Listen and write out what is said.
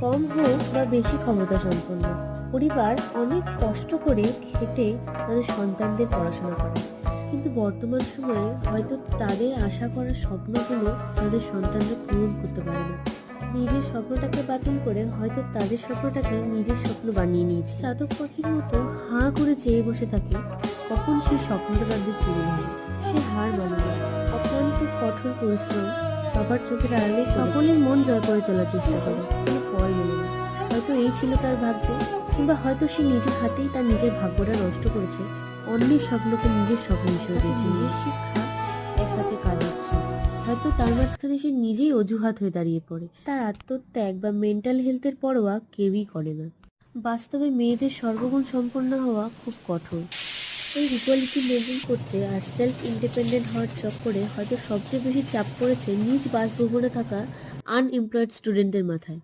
কম হোক বা বেশি ক্ষমতা সম্পন্ন, পরিবার অনেক কষ্ট করে খেটে তাদের সন্তানদের পড়াশোনা করে। কিন্তু বর্তমান সময়ে হয়তো তাদের আশা করা স্বপ্নগুলো তাদের সন্তানরা পূরণ করতে পারে না। নিজের স্বপ্নটাকে বাতিল করে হয়তো তাদের স্বপ্নটাকে নিজের স্বপ্ন বানিয়ে নিয়েছে। চাতক পাখির মতো হাঁ করে চেয়ে বসে থাকে কখন সেই স্বপ্নটা তাদের পূরণ হবে। সে হার মানে না, অক্লান্ত কঠোর পরিশ্রম, সবার চোখের আড়ালে সকলের মন জয় করে চলার চেষ্টা করে, কোনো ফল মেলে না। হয়তো এই ছিল তার ভাগ্য, কিংবা হয়তো সে নিজের হাতেই তার নিজের ভাগ্যটা নষ্ট করেছে। অন্যের স্বপ্নকে নিজের স্বপ্ন হিসেবে বেছে নিজের শিক্ষা এক হাতে কাঁদাচ্ছে। হয়তো তার মাঝখানে সে নিজেই অজুহাত হয়ে দাঁড়িয়ে পড়ে। তার আত্মত্যাগ বা মেন্টাল হেলথের পরোয়া কেউই করে না। বাস্তবে মেয়েদের সর্বগুণ সম্পন্ন হওয়া খুব কঠোর। এই ইকুয়ালিটি মেনটেন করতে আর সেলফ ইন্ডিপেন্ডেন্ট হওয়ার চক্করে হয়তো সবচেয়ে বেশি চাপ পড়েছে নিজ বাসভবনে থাকা আনএমপ্লয়েড স্টুডেন্টদের মাথায়।